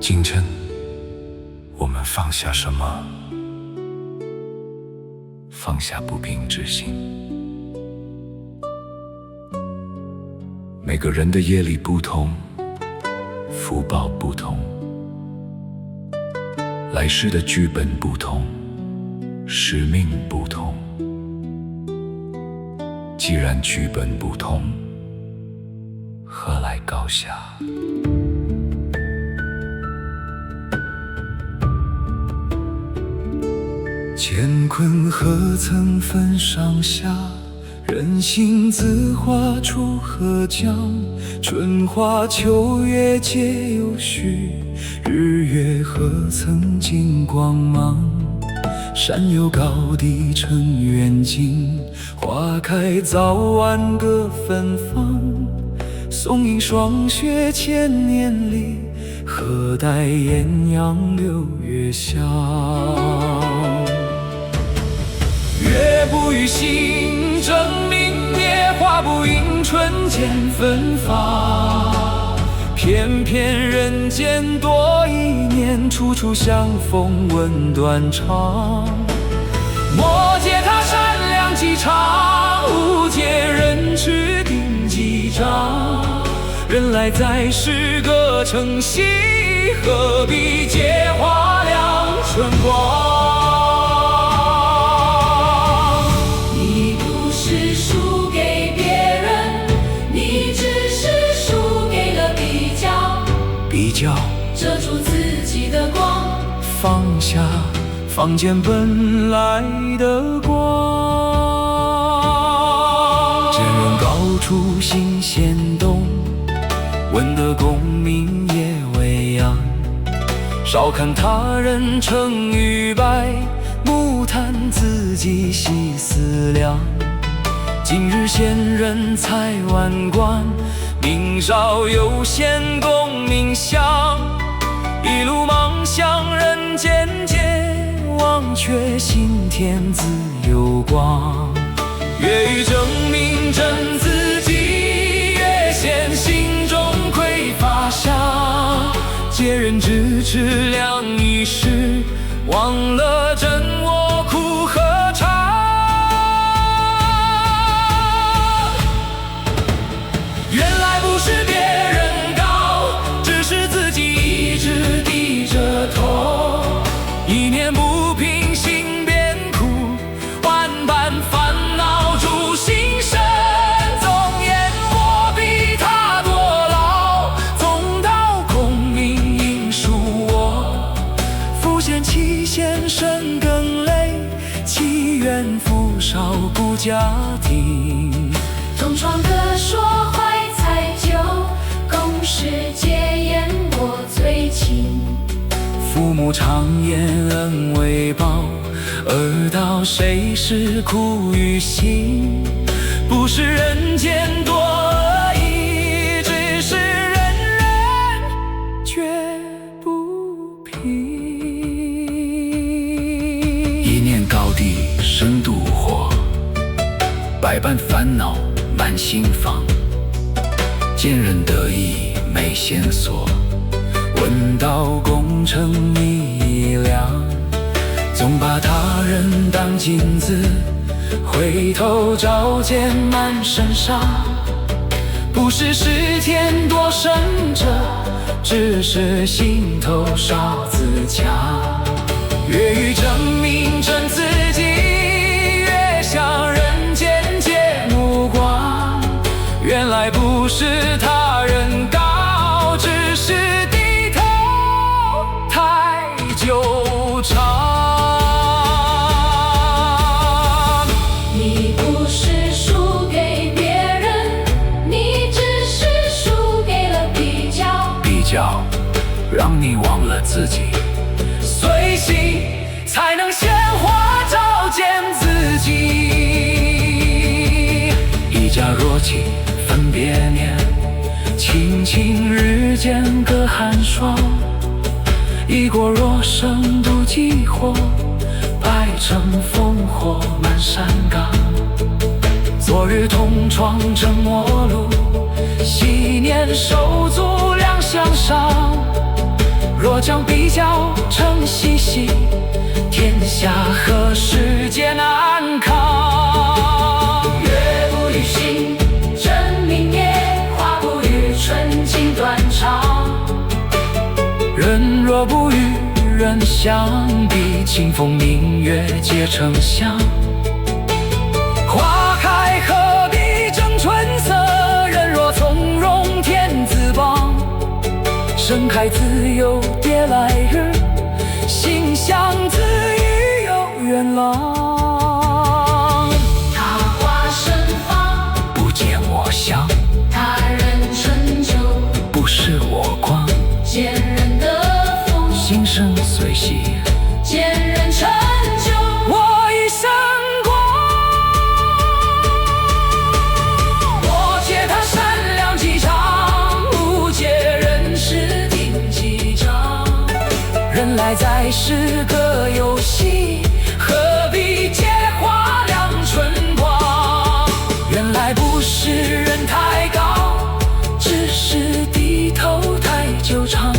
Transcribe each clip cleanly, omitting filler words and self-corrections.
今晨，我们放下什么？放下不平之心。每个人的业力不同，福报不同，来世的剧本不同，使命不同。既然剧本不同，何来高下？乾坤何曾分上下？人心自化出河江。春花秋月皆有序，日月何曾尽光芒？山有高低成远近，花开早晚各芬芳。松阴霜雪千年里，何待艳阳六月香？月不语心争明灭，花不应春间芬芳。偏偏人间多一年，处处相逢问断肠。莫借他善良几场，无借人痴定几章。人来在世各成西，何必借花亮春光？遮住自己的光，放下坊间本来的光。见人高处心先动，闻得功名也未央。少看他人成与败，木谈自己细思量。今日仙人才万贯，明朝有仙功名香。一路忙向人间界，忘却心田自有光。月欲证明真自己，月显心中匮乏香。借人咫尺量一时，忘了真我苦何尝？原来不是别人高，只是自己一直低着头。一念不平心变苦，万般烦恼住心神。纵言我比他多老，纵道功名应属我。浮现期限深更累，祈愿福少顾家庭。同窗各说怀才酒，共事结言我最亲。父母常言恩为报，儿道谁是苦与辛？不是人间多恶意，只是人人绝不平。一念高低生妒火，百般烦恼满心房。见人得意没线索，闻道功成米粮。总把他人当镜子，回头照见满身伤。不是世间多深者，只是心头少自强。月欲证明真自己，月向人间借目光。原来不是他人高，只是低头太久长。你不是输给别人，你只是输给了比较。比较让你忘了自己，随心才能鲜花照见自己。一家若起分别念，卿卿日间隔寒霜。一国若生度饥火，百城烽火满山岗。昨日同窗正陌路，昔年手足两相伤。若若将比较成嬉戏，天下何世间安康？月不语心，真明灭；花不语春，情断肠。人若不与人相比，清风明月皆成香。花开何必争春色，人若从容天自帮。盛开自有别来日，馨香自与有缘郎。他花盛放，不见我香；他人成就，不是我光。见人得福，心生随喜，见人成就，我一生光。我借他善良机长，不借人世定几章。人来在世各有喜，何必借花亮春光？原来不是人太高，只是低头太久长。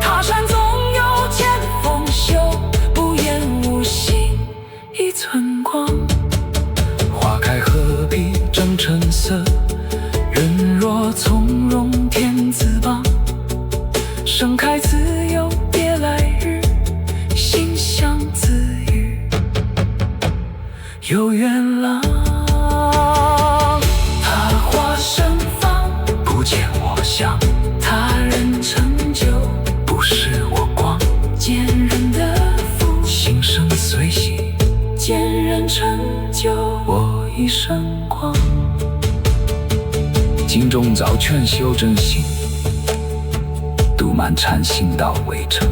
他山总有剑锋秀，不言无心一寸光。花开何必争春色，人若从容天自帮。盛开自有别来日，馨香自与有缘郎。他花盛放，不见我香；他人成就，不是我光。见人得福，心生随喜；见人成就，我一生光。经中早劝修正心，度漫禅行道未成。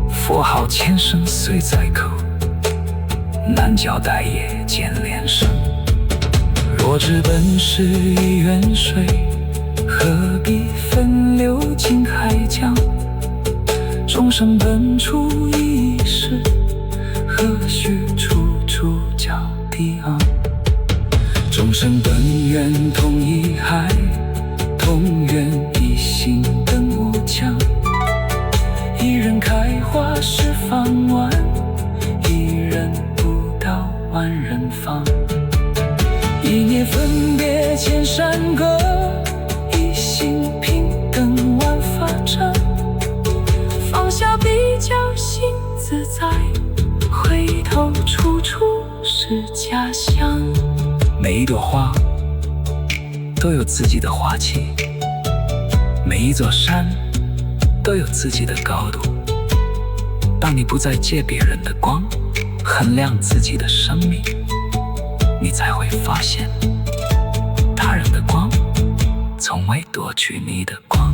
佛号千声虽在口，难教待业见连声。若知本是一源水，何必分流进海江？众生本处一事，何须处处较彼昂？众生本愿同一海，同愿一心登无疆。一人开花十方万，一人不到万人方。一念分别千山隔，一心平等万法障。放下比较心自在，回头处处是家乡。每一朵花都有自己的花期，每一座山都有自己的高度。当你不再借别人的光衡量自己的生命，你才会发现，他人的光从未夺取你的光。